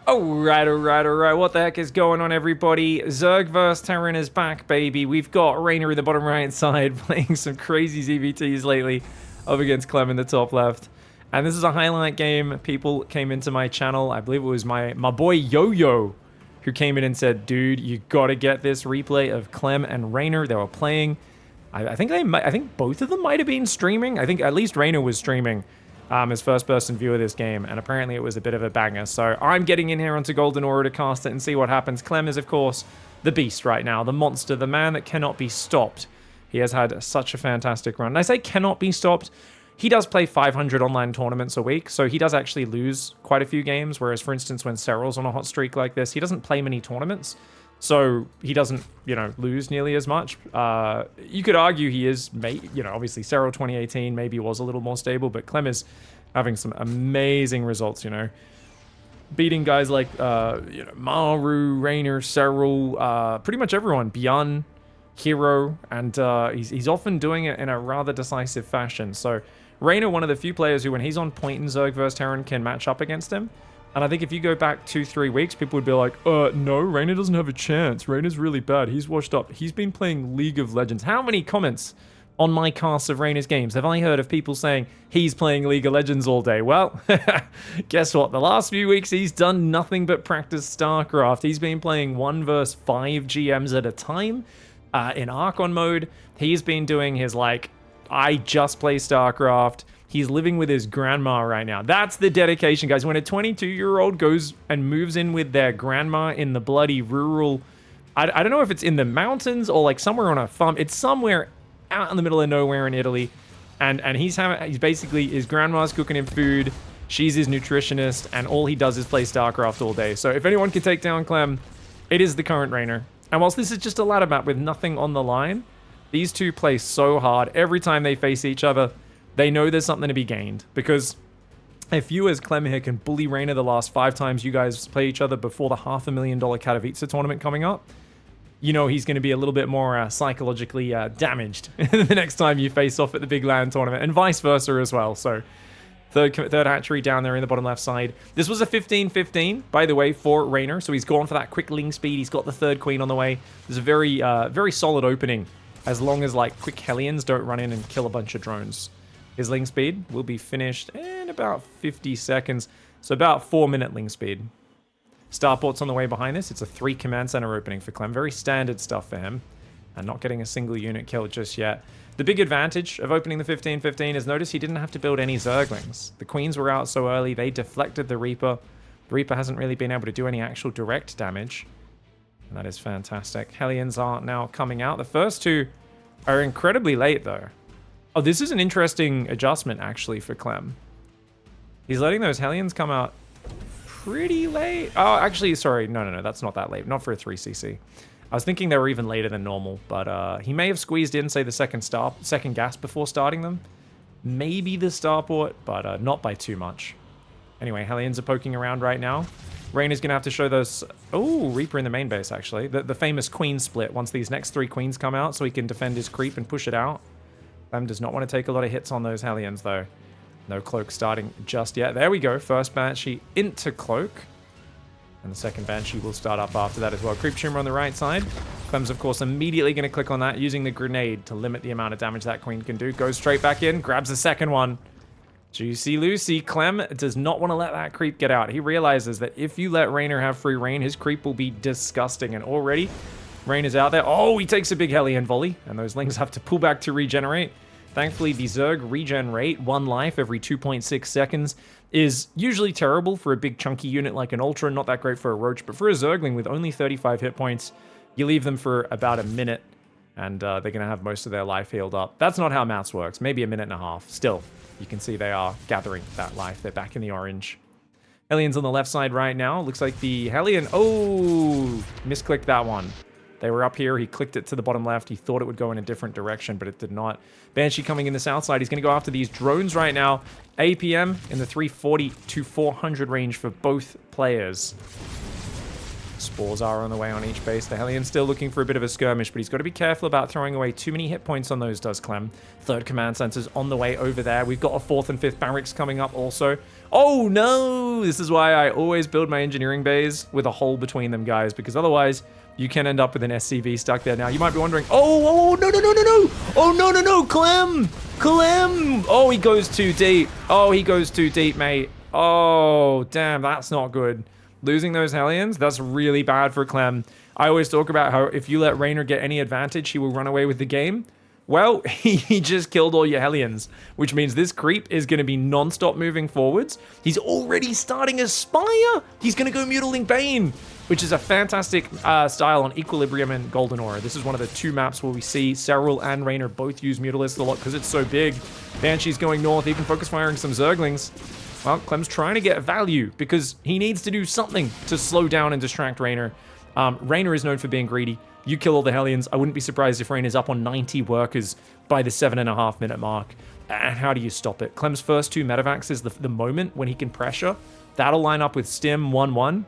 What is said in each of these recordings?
Alright. What the heck is going on, everybody? Zerg vs. Terran is back, baby. We've got Reynor in the bottom right side playing some crazy ZVTs lately up against Clem in the top left. And this is a highlight game. People came into my channel. I believe it was my boy Yo-Yo who came in and said, dude, you gotta get this replay of Clem and Reynor. They were playing. I think both of them might have been streaming. I think at least Reynor was streaming. As first-person view of this game, and apparently it was a bit of a banger. So I'm getting in here onto Golden Aura to cast it and see what happens. Clem is, of course, the beast right now, the monster, the man that cannot be stopped. He has had such a fantastic run. And I say cannot be stopped. He does play 500 online tournaments a week, so he does actually lose quite a few games, whereas, for instance, when Cyril's on a hot streak like this, he doesn't play many tournaments, so he doesn't, lose nearly as much. You could argue he is, obviously Cyril 2018 maybe was a little more stable, but Clem is having some amazing results, beating guys like, Maru, Reynor, Cyril, pretty much everyone, Bjorn, Hero, and he's often doing it in a rather decisive fashion. So Reynor, one of the few players who, when he's on point in Zerg vs. Terran, can match up against him. And I think if you go back 2-3 weeks, people would be like, no, Reynor doesn't have a chance. Reynor's really bad. He's washed up. He's been playing League of Legends. How many comments on my casts of Reynor's games have I heard of people saying he's playing League of Legends all day? Well, guess what? The last few weeks, he's done nothing but practice StarCraft. He's been playing 1 vs. 5 GMs at a time in Archon mode. He's been doing his, I just play StarCraft. He's living with his grandma right now. That's the dedication, guys. When a 22-year-old goes and moves in with their grandma in the bloody rural... I don't know if it's in the mountains or, somewhere on a farm. It's somewhere out in the middle of nowhere in Italy. And he's basically... His grandma's cooking him food. She's his nutritionist. And all he does is play StarCraft all day. So if anyone can take down Clem, it is the current Reynor. And whilst this is just a ladder map with nothing on the line, these two play so hard. Every time they face each other, they know there's something to be gained. Because if you as Clem here can bully Reynor the last 5 times you guys play each other before the $500,000 Katowice tournament coming up, he's going to be a little bit more psychologically damaged the next time you face off at the big LAN tournament, and vice versa as well. So third hatchery down there in the bottom left side. This was a 15-15, by the way, for Reynor. So he's gone for that quick ling speed. He's got the third queen on the way. There's a very solid opening, as long as quick Hellions don't run in and kill a bunch of drones. His ling speed will be finished in about 50 seconds. So about 4-minute ling speed. Starport's on the way behind this. It's a 3 command center opening for Clem. Very standard stuff for him. And not getting a single unit killed just yet. The big advantage of opening the 15-15 is, notice he didn't have to build any Zerglings. The Queens were out so early, they deflected the Reaper. The Reaper hasn't really been able to do any actual direct damage. And that is fantastic. Hellions are now coming out. The first 2 are incredibly late, though. Oh, this is an interesting adjustment, actually, for Clem. He's letting those Hellions come out pretty late. Oh, actually, sorry. No, that's not that late. Not for a 3cc. I was thinking they were even later than normal, but he may have squeezed in, say, the second gas before starting them. Maybe the starport, but not by too much. Anyway, Hellions are poking around right now. Reynor's going to have to show those... Oh, Reaper in the main base, actually. The famous queen split once these next 3 queens come out, so he can defend his creep and push it out. Clem does not want to take a lot of hits on those Hellions, though. No Cloak starting just yet. There we go. First Banshee into Cloak. And the second Banshee will start up after that as well. Creep Tumor on the right side. Clem's, of course, immediately going to click on that, using the grenade to limit the amount of damage that Queen can do. Goes straight back in, grabs the second one. Juicy Lucy. Clem does not want to let that creep get out. He realizes that if you let Reynor have free reign, his creep will be disgusting. And already, Reyn is out there. Oh, he takes a big Hellion volley. And those Lings have to pull back to regenerate. Thankfully, the Zerg regen rate, 1 life every 2.6 seconds, is usually terrible for a big chunky unit like an Ultra, not that great for a Roach, but for a Zergling with only 35 hit points, you leave them for about a minute, and they're going to have most of their life healed up. That's not how maths works, maybe a minute and a half. Still, you can see they are gathering that life. They're back in the orange. Hellions on the left side right now. Looks like the Hellion... Oh, misclicked that one. They were up here. He clicked it to the bottom left. He thought it would go in a different direction, but it did not. Banshee coming in the south side. He's going to go after these drones right now. APM in the 340 to 400 range for both players. Spores are on the way on each base. The Hellions still looking for a bit of a skirmish, but he's got to be careful about throwing away too many hit points on those, does Clem. Third command center's on the way over there. We've got a fourth and fifth barracks coming up also. Oh no! This is why I always build my engineering bays with a hole between them, guys, because otherwise you can end up with an SCV stuck there. Now, you might be wondering, oh, no, no, no, no, no! Oh, no, no, no, Clem! Clem! Oh, he goes too deep. Oh, he goes too deep, mate. Oh, damn, that's not good. Losing those Hellions, that's really bad for Clem. I always talk about how if you let Reynor get any advantage, he will run away with the game. Well, he just killed all your Hellions, which means this creep is going to be non-stop moving forwards. He's already starting a Spire. He's going to go Muta Ling Bane, which is a fantastic style on Equilibrium and Golden Aura. This is one of the two maps where we see Serral and Reynor both use Mutalisks a lot because it's so big. Banshee's going north, even focus firing some Zerglings. Well, Clem's trying to get value because he needs to do something to slow down and distract Reynor. Reynor is known for being greedy. You kill all the Hellions. I wouldn't be surprised if Reynor's up on 90 workers by the 7.5 minute mark. And how do you stop it? Clem's first two medevacs is the moment when he can pressure. That'll line up with Stim 1-1.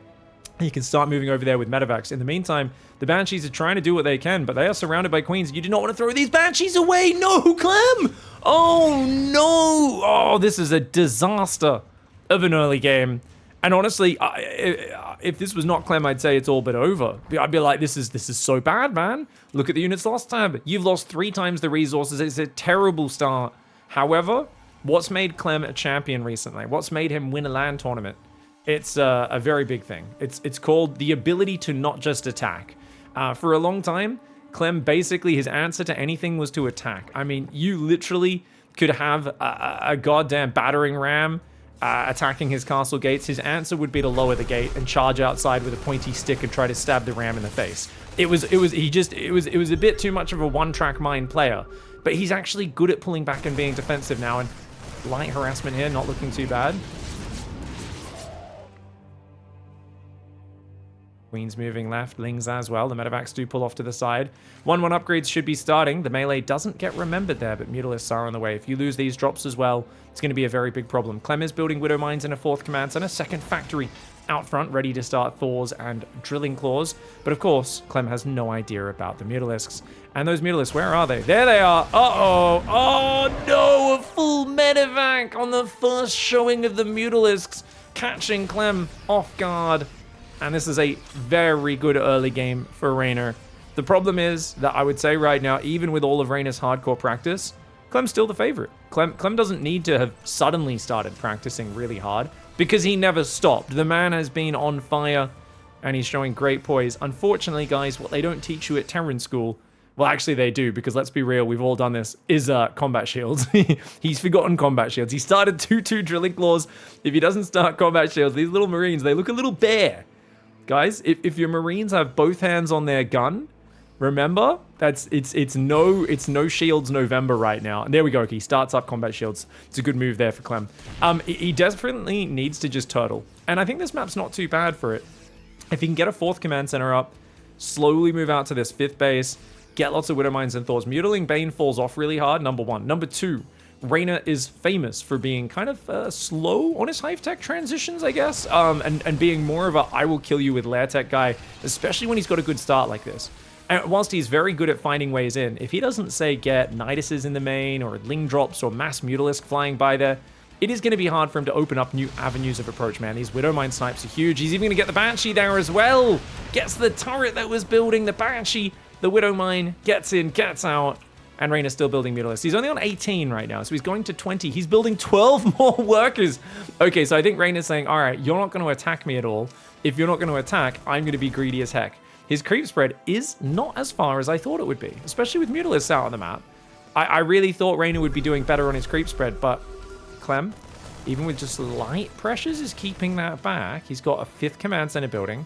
You can start moving over there with medevacs. In the meantime, the Banshees are trying to do what they can, but they are surrounded by Queens. You do not want to throw these Banshees away. No, Clem! Oh, no! Oh, this is a disaster of an early game. And honestly, if this was not Clem, I'd say it's all but over. I'd be like, this is so bad, man. Look at the units lost tab. You've lost 3 times the resources. It's a terrible start. However, what's made Clem a champion recently? What's made him win a LAN tournament? It's a very big thing. It's called the ability to not just attack. For a long time, Clem, basically his answer to anything was to attack. I mean, you literally could have a goddamn battering ram attacking his castle gates. His answer would be to lower the gate and charge outside with a pointy stick and try to stab the ram in the face. It was a bit too much of a one-track mind player, but he's actually good at pulling back and being defensive now, and light harassment here, not looking too bad. Queen's moving left, Ling's as well. The medevacs do pull off to the side. 1-1 upgrades should be starting. The melee doesn't get remembered there, but Mutalisks are on the way. If you lose these drops as well, it's going to be a very big problem. Clem is building Widow Mines in a 4th command center, 2nd factory out front, ready to start Thors and Drilling Claws. But of course, Clem has no idea about the Mutalisks. And those Mutalisks, where are they? There they are. Uh-oh. Oh, no. A full medevac on the first showing of the Mutalisks, catching Clem off guard. And this is a very good early game for Reynor. The problem is that I would say right now, even with all of Reynor's hardcore practice, Clem's still the favorite. Clem doesn't need to have suddenly started practicing really hard because he never stopped. The man has been on fire and he's showing great poise. Unfortunately, guys, what they don't teach you at Terran school, well, actually they do, because let's be real, we've all done this, is combat shields. He's forgotten combat shields. He started 2-2 Drilling Claws. If he doesn't start combat shields, these little Marines, they look a little bare. Guys, if your Marines have both hands on their gun, remember, it's no shields November right now. And there we go. He starts up combat shields. It's a good move there for Clem. He desperately needs to just turtle. And I think this map's not too bad for it. If he can get a 4th command center up, slowly move out to this 5th base, get lots of Widow Mines and Thors. Muta Ling Bane falls off really hard, number 1. Number 2, Reynor is famous for being kind of slow on his hive tech transitions, I guess, and being more of a I will kill you with lair tech guy, especially when he's got a good start like this. And whilst he's very good at finding ways in, if he doesn't, say, get Niduses in the main, or Ling drops, or mass Mutalisk flying by there, it is going to be hard for him to open up new avenues of approach, man. These Widow Mine snipes are huge. He's even going to get the Banshee there as well. Gets the turret that was building the Banshee. The Widow Mine gets in, gets out. And Reynor's still building Mutalisks. He's only on 18 right now, so he's going to 20. He's building 12 more workers. Okay, so I think Reynor's saying, all right, you're not going to attack me at all. If you're not going to attack, I'm going to be greedy as heck. His creep spread is not as far as I thought it would be, especially with Mutalisks out on the map. I really thought Reynor would be doing better on his creep spread, but Clem, even with just light pressures, is keeping that back. He's got a 5th command center building.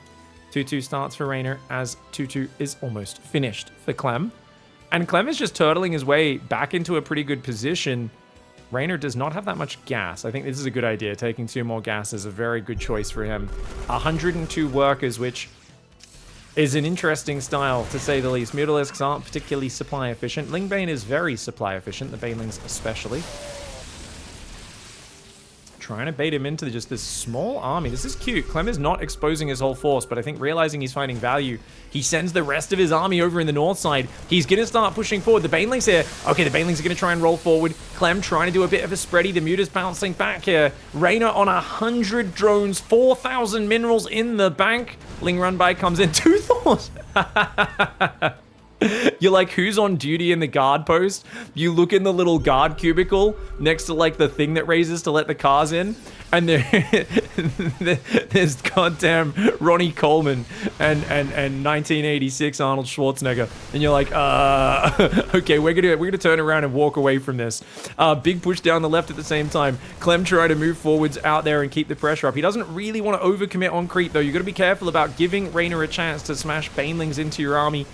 2-2 starts for Reynor as 2-2 is almost finished for Clem. And Clem is just turtling his way back into a pretty good position. Reynor does not have that much gas. I think this is a good idea. Taking 2 more gas is a very good choice for him. 102 workers, which is an interesting style, to say the least. Mutalisks aren't particularly supply efficient. Lingbane is very supply efficient, the Banelings especially. trying to bait him into just this small army. This is cute. Clem is not exposing his whole force, but I think realizing he's finding value, he sends the rest of his army over in the north side. He's going to start pushing forward. The Banelings here. Okay, the Banelings are going to try and roll forward. Clem trying to do a bit of a spready. The Muta's bouncing back here. Reynor on 100 drones, 4,000 minerals in the bank. Ling Run By comes in. 2 Thors. You're like, who's on duty in the guard post? You look in the little guard cubicle next to like the thing that raises to let the cars in, and there's goddamn Ronnie Coleman and 1986 Arnold Schwarzenegger, and you're like, okay, we're gonna turn around and walk away from this. Big push down the left at the same time. Clem trying to move forwards out there and keep the pressure up. He doesn't really want to overcommit on creep though. You got to be careful about giving Reynor a chance to smash Banelings into your army.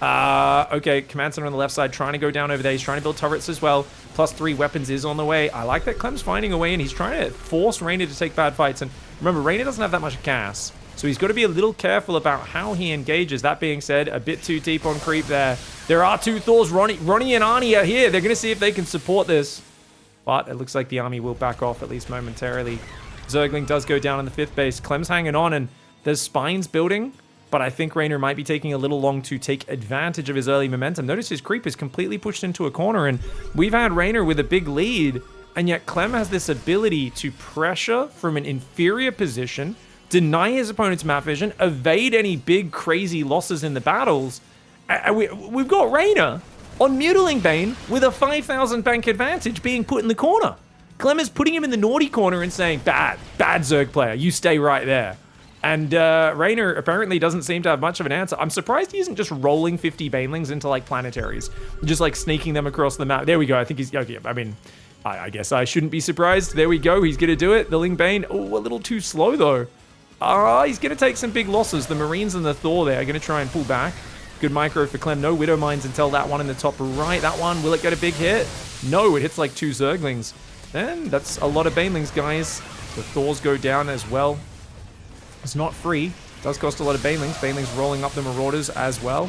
Okay, command center on the left side, trying to go down over there. He's trying to build turrets as well. +3 weapons is on the way. I like that Clem's finding a way, and he's trying to force Reynor to take bad fights. And remember, Reynor doesn't have that much gas, so he's got to be a little careful about how he engages. That being said, a bit too deep on creep there. There are 2 Thors. Ronnie and Arnie are here. They're going to see if they can support this. But it looks like the army will back off, at least momentarily. Zergling does go down in the 5th base. Clem's hanging on, and there's spines building. But I think Reynor might be taking a little long to take advantage of his early momentum. Notice his creep is completely pushed into a corner, and we've had Reynor with a big lead, and yet Clem has this ability to pressure from an inferior position, deny his opponent's map vision, evade any big crazy losses in the battles. We've got Reynor on Muta Ling Bane with a 5,000 bank advantage being put in the corner. Clem is putting him in the naughty corner and saying, bad Zerg player, you stay right there. And Reynor apparently doesn't seem to have much of an answer. I'm surprised he isn't just rolling 50 Banelings into like planetaries, just like sneaking them across the map. There we go. I think he's okay. I mean, I guess I shouldn't be surprised. There we go. He's gonna do it. The Ling Bane. Oh, a little too slow though. He's gonna take some big losses. The Marines and the Thor there are gonna try and pull back. Good micro for Clem. No Widow Mines until that one in the top right. That one, will it get a big hit? No, it hits like 2 Zerglings. And that's a lot of Banelings, guys. The Thors go down as well. It's not free. It does cost a lot of Banelings. Banelings rolling up the Marauders as well.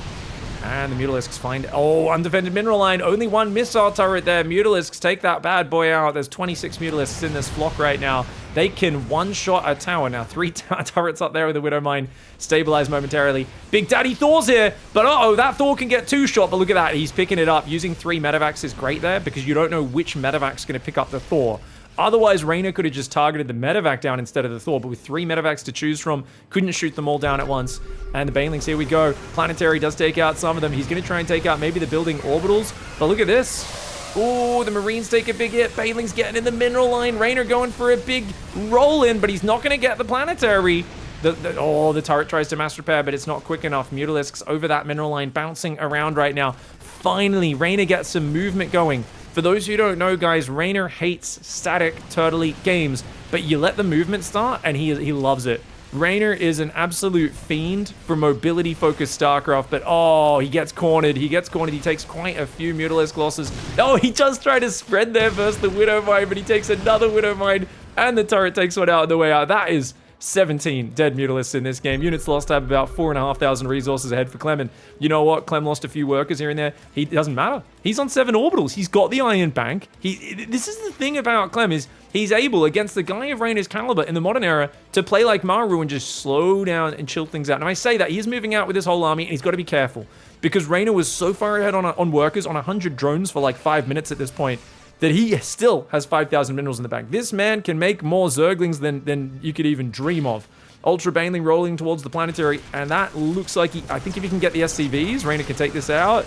And the Mutalisks find... Oh, undefended mineral line. Only 1 missile turret there. Mutalisks take that bad boy out. There's 26 Mutalisks in this flock right now. They can one-shot a tower. Now, 3 turrets up there with the Widow Mine. Stabilized momentarily. Big Daddy Thor's here. But uh-oh, that Thor can get 2-shot. But look at that. He's picking it up. Using 3 medevacs is great there because you don't know which medevac's going to pick up the Thor. Otherwise, Reynor could have just targeted the medevac down instead of the Thor, but with 3 medevacs to choose from, couldn't shoot them all down at once. And the Banelings, here we go. Planetary does take out some of them. He's going to try and take out maybe the building orbitals, but look at this. Oh, the Marines take a big hit. Banelings getting in the mineral line. Reynor going for a big roll-in, but he's not going to get the planetary. The turret tries to mass repair, but it's not quick enough. Mutalisks over that mineral line, bouncing around right now. Finally, Reynor gets some movement going. For those who don't know, guys, Reynor hates static, turtley games, but you let the movement start, and he loves it. Reynor is an absolute fiend for mobility-focused Starcraft, but oh, he gets cornered. He takes quite a few Mutalisk losses. Oh, he does try to spread there versus the Widow Mine, but he takes another Widow Mine, and the turret takes one out on the way out. That is 17 dead Mutalisks in this game. Units lost have about 4,500 resources ahead for Clem, and you know what? Clem lost a few workers here and there. He doesn't matter. He's on 7 orbitals. He's got the Iron Bank. This is the thing about Clem is he's able, against the guy of Reynor's caliber in the modern era, to play like Maru and just slow down and chill things out. And I say that, he's moving out with his whole army, and he's got to be careful, because Reynor was so far ahead on workers, on 100 drones for like 5 minutes at this point, that he still has 5,000 minerals in the bank. This man can make more Zerglings than you could even dream of. Ultra Baneling rolling towards the planetary, and that looks like I think if he can get the SCVs, Reynor can take this out.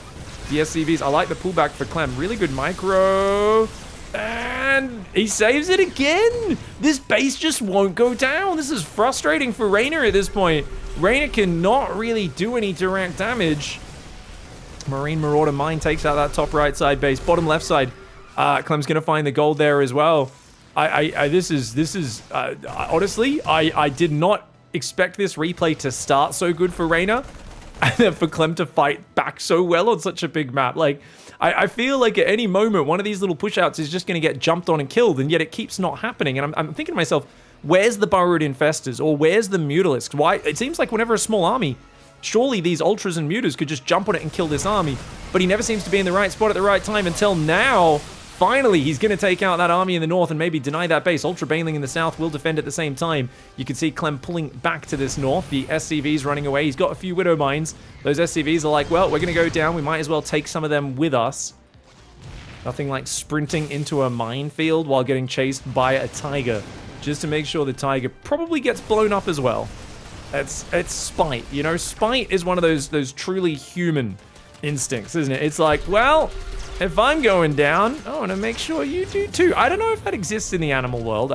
The SCVs, I like the pullback for Clem. Really good micro. And he saves it again. This base just won't go down. This is frustrating for Reynor at this point. Reynor cannot really do any direct damage. Marine Marauder Mine takes out that top right side base. Bottom left side. Clem's gonna find the gold there as well. Honestly, I did not expect this replay to start so good for Reynor, and then for Clem to fight back so well on such a big map. Like, I feel like at any moment, one of these little pushouts is just gonna get jumped on and killed, and yet it keeps not happening. And I'm thinking to myself, where's the Burrowed Infestors, or where's the Mutalisks? Why? It seems like whenever a small army, surely these Ultras and Mutas could just jump on it and kill this army, but he never seems to be in the right spot at the right time until now. Finally, he's going to take out that army in the north and maybe deny that base. Ultra Baneling in the south will defend at the same time. You can see Clem pulling back to this north. The SCV's running away. He's got a few Widow Mines. Those SCVs are like, well, we're going to go down. We might as well take some of them with us. Nothing like sprinting into a minefield while getting chased by a tiger. Just to make sure the tiger probably gets blown up as well. It's spite. You know, spite is one of those truly human instincts, isn't it? It's like, well, if I'm going down, I want to make sure you do too. I don't know if that exists in the animal world.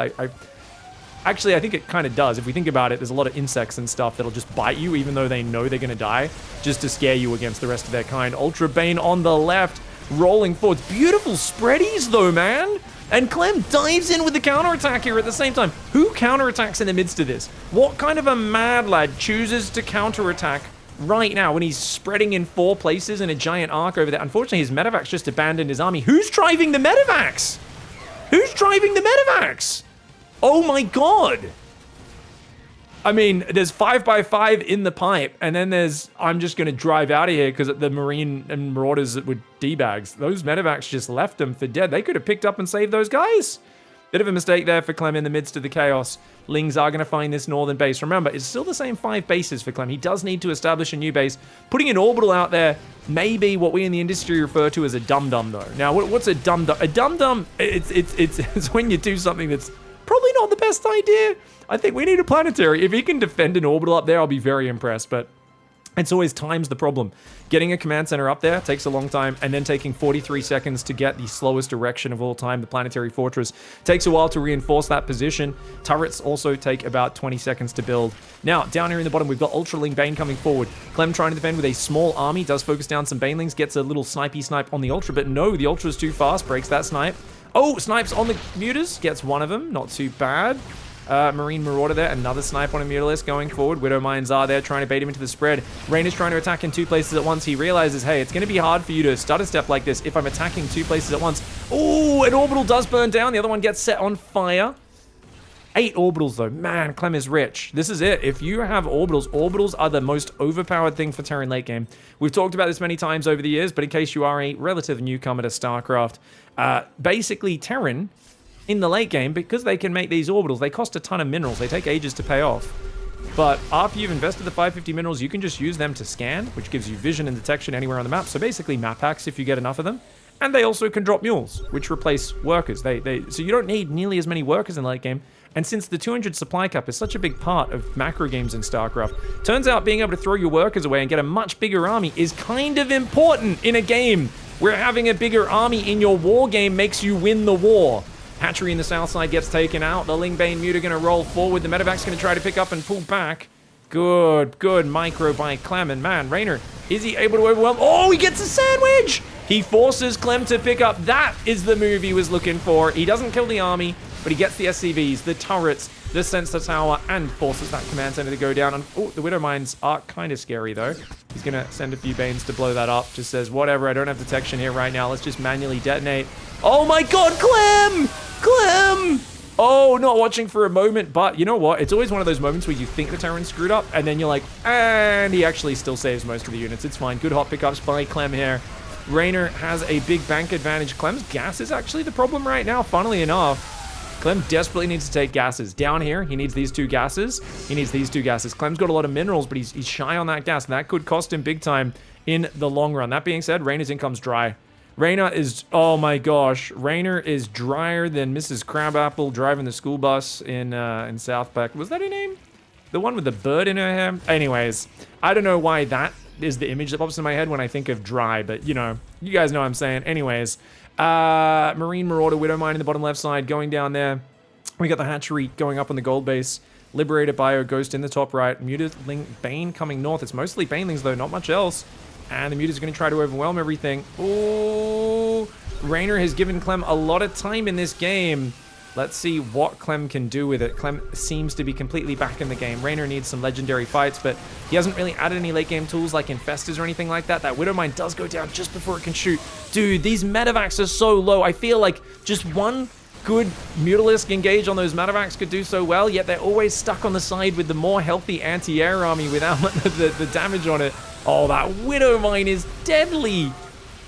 Actually, I think it kind of does. If we think about it, there's a lot of insects and stuff that'll just bite you even though they know they're going to die, just to scare you against the rest of their kind. Ultra Bane on the left, rolling forwards. Beautiful spreadies though, man. And Clem dives in with the counterattack here at the same time. Who counterattacks in the midst of this? What kind of a mad lad chooses to counterattack right now when he's spreading in 4 places in a giant arc over there? Unfortunately, his medevacs just abandoned his army. Who's driving the medevacs? Who's driving the medevacs? Oh my god. I mean, there's 5x5 in the pipe, and then there's, I'm just going to drive out of here because the Marine and Marauders that were D-bags, those medevacs just left them for dead. They could have picked up and saved those guys. Bit of a mistake there for Clem in the midst of the chaos. Lings are going to find this northern base. Remember, it's still the same 5 bases for Clem. He does need to establish a new base. Putting an orbital out there may be what we in the industry refer to as a dum-dum, though. Now, what's a dum-dum? A dum-dum, it's when you do something that's probably not the best idea. I think we need a planetary. If he can defend an orbital up there, I'll be very impressed, but it's always time's the problem. Getting a command center up there takes a long time, and then taking 43 seconds to get the slowest erection of all time, the planetary fortress, takes a while to reinforce that position. Turrets also take about 20 seconds to build. Now, down here in the bottom, we've got Ultra Ling Bane coming forward. Clem trying to defend with a small army, does focus down some Banelings, gets a little snipey snipe on the Ultra, but no, the Ultra's too fast, breaks that snipe. Oh, snipes on the Mutas, gets one of them, not too bad. Marine Marauder there, another snipe on a Mutalisk going forward. Widow Mines are there trying to bait him into the spread. Reynor's trying to attack in 2 places at once. He realizes, hey, it's going to be hard for you to stutter step like this if I'm attacking 2 places at once. Oh, an orbital does burn down. The other one gets set on fire. 8 orbitals though. Man, Clem is rich. This is it. If you have orbitals, orbitals are the most overpowered thing for Terran late game. We've talked about this many times over the years, but in case you are a relative newcomer to Starcraft, basically Terran in the late game, because they can make these orbitals, they cost a ton of minerals. They take ages to pay off. But after you've invested the 550 minerals, you can just use them to scan, which gives you vision and detection anywhere on the map. So basically map hacks if you get enough of them. And they also can drop mules, which replace workers. So you don't need nearly as many workers in the late game. And since the 200 supply cap is such a big part of macro games in StarCraft, turns out being able to throw your workers away and get a much bigger army is kind of important in a game where having a bigger army in your war game makes you win the war. Hatchery in the south side gets taken out. The Ling Bane Muta going to roll forward. The medevac's going to try to pick up and pull back. Good micro by Clem. And man, Reynor, is he able to overwhelm? Oh, he gets a sandwich! He forces Clem to pick up. That is the move he was looking for. He doesn't kill the army, but he gets the SCVs, the turrets, the sensor tower, and forces that command center to go down. And oh, the Widow Mines are kind of scary, though. He's going to send a few Banes to blow that up. Just says, whatever, I don't have detection here right now. Let's just manually detonate. Oh my god, Clem! Clem! Oh, not watching for a moment, but you know what? It's always one of those moments where you think the Terran screwed up, and then you're like, and he actually still saves most of the units. It's fine. Good hot pickups by Clem here. Reynor has a big bank advantage. Clem's gas is actually the problem right now, funnily enough. Clem desperately needs to take gases. Down here, he needs these 2 gases. He needs these 2 gases. Clem's got a lot of minerals, but he's shy on that gas, and that could cost him big time in the long run. That being said, Reynor's income's dry. Reynor is, oh my gosh, Reynor is drier than Mrs. Crabapple driving the school bus in South Park. Was that her name? The one with the bird in her hair? Anyways, I don't know why that is the image that pops in my head when I think of dry, but you know, you guys know what I'm saying. Anyways, Marine Marauder, Widow Mine in the bottom left side, going down there. We got the hatchery going up on the gold base. Liberator Bio, Ghost in the top right. Muta Ling Bane coming north. It's mostly Banelings though, not much else. And the Muta's going to try to overwhelm everything. Oh, Reynor has given Clem a lot of time in this game. Let's see what Clem can do with it. Clem seems to be completely back in the game. Reynor needs some legendary fights, but he hasn't really added any late game tools like Infestors or anything like that. That Widow Mine does go down just before it can shoot. Dude, these medevacs are so low. I feel like just one good Mutalisk engage on those medevacs could do so well, yet they're always stuck on the side with the more healthy anti-air army without the damage on it. Oh, that Widow Mine is deadly.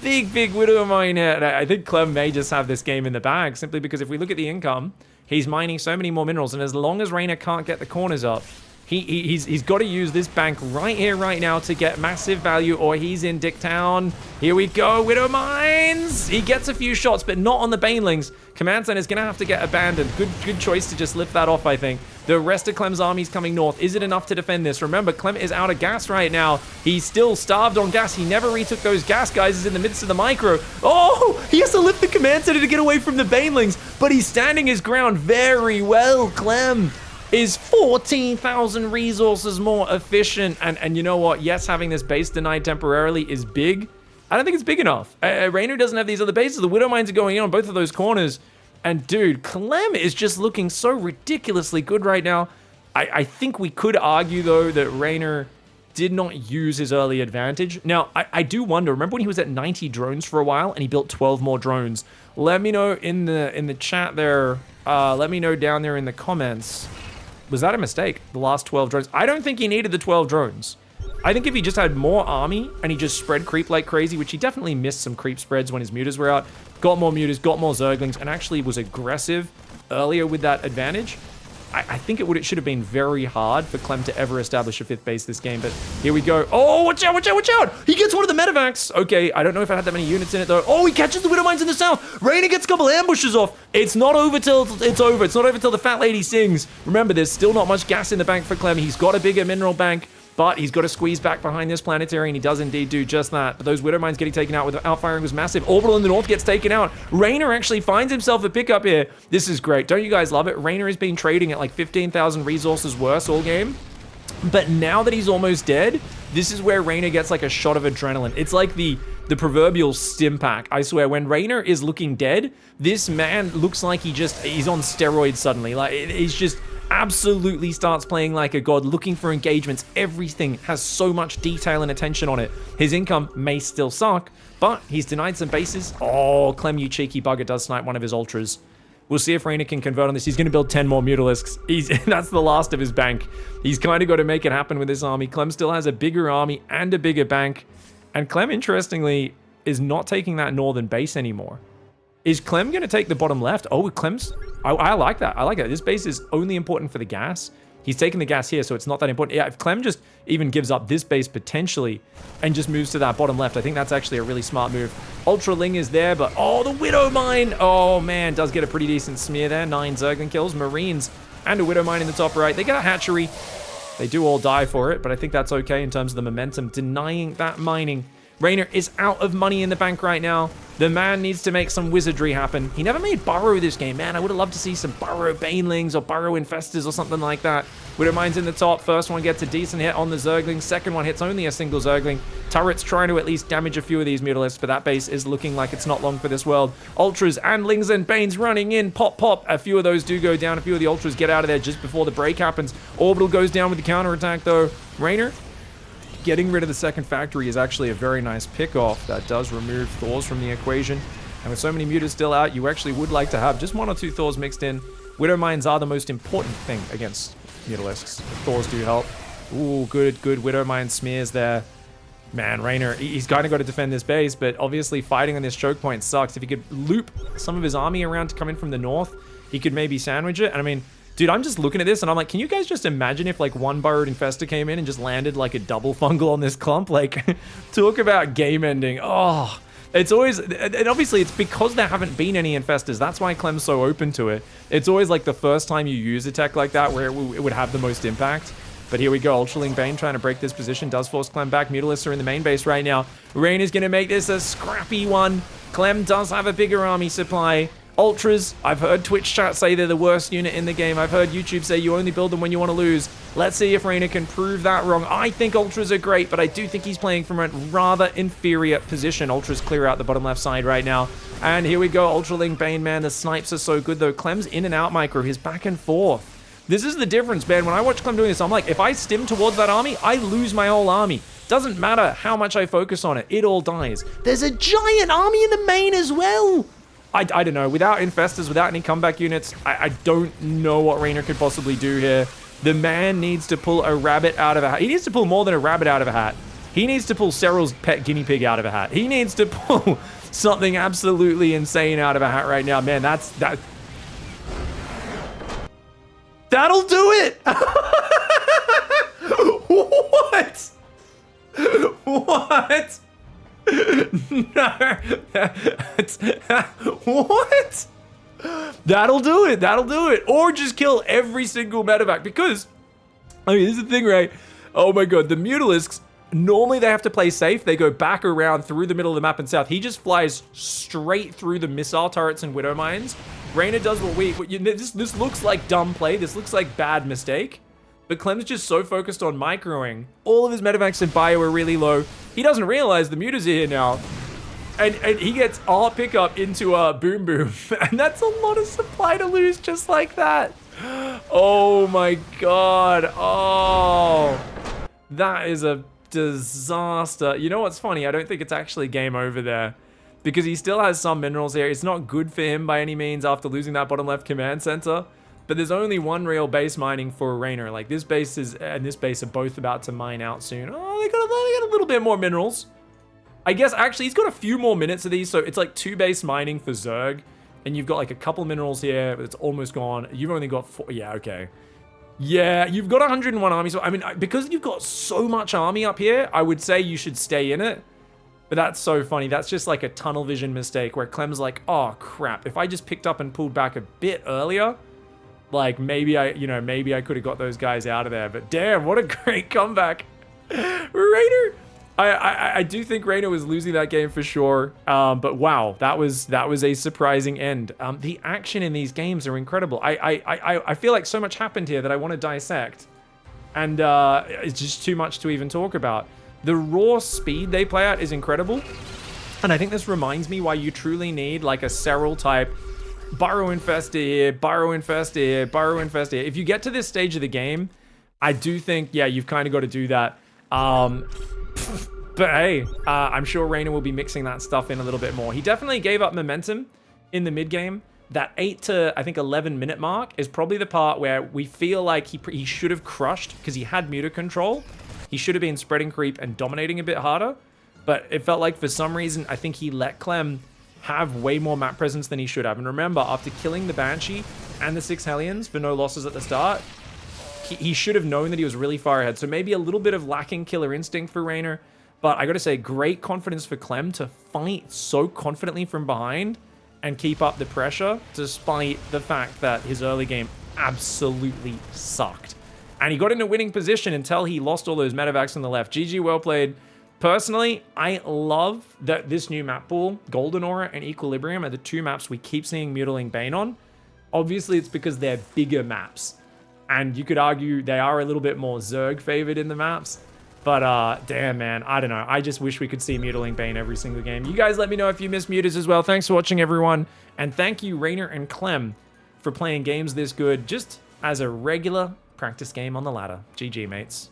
big Widow mine here. And I think Clem may just have this game in the bag, simply because if we look at the income, he's mining so many more minerals, and as long as Reynor can't get the corners up, he's got to use this bank right here, right now to get massive value, or he's in Dick Town. Here we go, Widow Mines! He gets a few shots, but not on the Banelings. Command Center is going to have to get abandoned. Good choice to just lift that off, I think. The rest of Clem's army's coming north. Is it enough to defend this? Remember, Clem is out of gas right now. He's still starved on gas. He never retook those gas, guys. He's in the midst of the micro. Oh, he has to lift the Command Center to get away from the Banelings, but he's standing his ground very well. Clem is 14,000 resources more efficient. And you know what? Yes, having this base denied temporarily is big. I don't think it's big enough. Reynor doesn't have these other bases. The Widow Mines are going in on both of those corners. And dude, Clem is just looking so ridiculously good right now. I think we could argue, though, that Reynor did not use his early advantage. Now, I do wonder, remember when he was at 90 drones for a while and he built 12 more drones? Let me know in the chat there. Let me know down there in the comments. Was that a mistake? The last 12 drones? I don't think he needed the 12 drones. I think if he just had more army and he just spread creep like crazy, which he definitely missed some creep spreads when his mutas were out, got more mutas, got more zerglings, and actually was aggressive earlier with that advantage, I think it should have been very hard for Clem to ever establish a 5th base this game. But here we go. Oh, watch out, watch out, watch out! He gets one of the medevacs. Okay, I don't know if I had that many units in it, though. Oh, he catches the Widow Mines in the south. Reynor gets a couple ambushes off. It's not over till it's over. It's not over till the fat lady sings. Remember, there's still not much gas in the bank for Clem. He's got a bigger mineral bank, but he's got to squeeze back behind this planetary, and he does indeed do just that. But those Widow Mines getting taken out with outfiring was massive. Orbital in the north gets taken out. Reynor actually finds himself a pickup here. This is great. Don't you guys love it? Reynor has been trading at like 15,000 resources worse all game. But now that he's almost dead, this is where Reynor gets like a shot of adrenaline. It's like the proverbial stim pack. I swear, when Reynor is looking dead, this man looks like he's on steroids suddenly. Like, he's just absolutely starts playing like a god, looking for engagements. Everything has so much detail and attention on it. His income may still suck, but he's denied some bases. Oh, Clem, you cheeky bugger, does snipe one of his ultras. We'll see if Reynor can convert on this. He's going to build 10 more Mutalisks. That's the last of his bank. He's kind of got to make it happen with this army. Clem still has a bigger army and a bigger bank. And Clem, interestingly, is not taking that northern base anymore. Is Clem going to take the bottom left? Oh, Clem's... I like that. I like that. This base is only important for the gas. He's taking the gas here, so it's not that important. Yeah, if Clem just even gives up this base potentially and just moves to that bottom left, I think that's actually a really smart move. Ultra Ling is there, but... Oh, the Widow Mine! Oh, man, does get a pretty decent smear there. 9 Zergling kills. Marines and a Widow Mine in the top right. They get a hatchery. They do all die for it, but I think that's okay in terms of the momentum. Denying that mining. Reynor is out of money in the bank right now. The man needs to make some wizardry happen. He never made Burrow this game. Man, I would have loved to see some Burrow Banelings or Burrow Infestors or something like that. Widow Mine's in the top. First one gets a decent hit on the Zergling. Second one hits only a single Zergling. Turret's trying to at least damage a few of these Mutalisks, but that base is looking like it's not long for this world. Ultras and Lings and Banes running in. Pop, pop. A few of those do go down. A few of the Ultras get out of there just before the break happens. Orbital goes down with the counterattack, though. Reynor getting rid of the second factory is actually a very nice pick-off. That does remove Thors from the equation. And with so many mutas still out, you actually would like to have just 1 or 2 Thors mixed in. Widow Mines are the most important thing against Mutalisks. Thors do help. Ooh, good Widow Mine smears there. Man, Reynor, he's kind of got to defend this base, but obviously fighting on this choke point sucks. If he could loop some of his army around to come in from the north, he could maybe sandwich it. And I mean, dude, I'm just looking at this and I'm like, can you guys just imagine if like one Burrowed Infestor came in and just landed like a double fungal on this clump? Like, talk about game ending. Oh, it's always, and obviously it's because there haven't been any Infestors. That's why Clem's so open to it. It's always like the first time you use a tech like that where it would have the most impact. But here we go. Ultra Ling Bane trying to break this position. Does force Clem back. Mutalisks are in the main base right now. Reynor is going to make this a scrappy one. Clem does have a bigger army supply. Ultras, I've heard Twitch chat say they're the worst unit in the game. I've heard YouTube say you only build them when you want to lose. Let's see if Reynor can prove that wrong. I think Ultras are great, but I do think he's playing from a rather inferior position. Ultras clear out the bottom left side right now. And here we go. Ultra Ling Bane, man. The snipes are so good, though. Clem's in and out micro. He's back and forth. This is the difference, man. When I watch Clem doing this, I'm like, if I stim towards that army, I lose my whole army. Doesn't matter how much I focus on it. It all dies. There's a giant army in the main as well. I don't know. Without Infestors, without any comeback units, I don't know what Reynor could possibly do here. The man needs to pull a rabbit out of a hat. He needs to pull more than a rabbit out of a hat. He needs to pull Cyril's pet guinea pig out of a hat. He needs to pull something absolutely insane out of a hat right now. Man, that. That'll do it! What? What? No. What? That'll do it. That'll do it. Or just kill every single medevac. Because, I mean, this is the thing, right? Oh my god, the Mutalisks, normally they have to play safe. They go back around through the middle of the map and south. He just flies straight through the missile turrets and Widow Mines. Reynor does this looks like dumb play. This looks like bad mistake. But Clem's just so focused on microing. All of his medevacs and bio are really low. He doesn't realize the Mutas are here now. And he gets all pickup into a boom boom. And that's a lot of supply to lose just like that. Oh my god. Oh. That is a disaster. You know what's funny? I don't think it's actually game over there. Because he still has some minerals here. It's not good for him by any means after losing that bottom left command center. But there's only one real base mining for Reynor. Like this base and this base are both about to mine out soon. Oh, they got a little bit more minerals. I guess actually he's got a few more minutes of these. So it's like 2 base mining for Zerg. And you've got like a couple minerals here, but it's almost gone. You've only got 4. Yeah, okay. Yeah, you've got 101 army. So I mean, because you've got so much army up here, I would say you should stay in it. But that's so funny. That's just like a tunnel vision mistake where Clem's like, oh crap, if I just picked up and pulled back a bit earlier, like maybe I could have got those guys out of there. But damn, what a great comeback. Reynor, I do think Reynor was losing that game for sure. But wow, that was a surprising end. The action in these games are incredible. I feel like so much happened here that I want to dissect. And it's just too much to even talk about. The raw speed they play at is incredible. And I think this reminds me why you truly need like a Cyril type burrow infestor here, burrow infestor here, burrow infestor here. If you get to this stage of the game, I do think, yeah, you've kind of got to do that. But hey, I'm sure Reynor will be mixing that stuff in a little bit more. He definitely gave up momentum in the mid game. That 8 to, I think, 11 minute mark is probably the part where we feel like he should have crushed because he had Muta control. He should have been spreading creep and dominating a bit harder, but it felt like for some reason, I think he let Clem have way more map presence than he should have. And remember, after killing the Banshee and the 6 Hellions for no losses at the start, he should have known that he was really far ahead. So maybe a little bit of lacking killer instinct for Reynor, but I gotta say, great confidence for Clem to fight so confidently from behind and keep up the pressure, despite the fact that his early game absolutely sucked. And he got in a winning position until he lost all those medevacs on the left. GG, well played. Personally, I love that this new map pool, Golden Aura and Equilibrium, are the 2 maps we keep seeing Muta Ling Bane on. Obviously, it's because they're bigger maps. And you could argue they are a little bit more Zerg favored in the maps. But damn, man, I don't know. I just wish we could see Muta Ling Bane every single game. You guys let me know if you miss Mutas as well. Thanks for watching, everyone. And thank you, Reynor and Clem, for playing games this good just as a regular practice game on the ladder. GG, mates.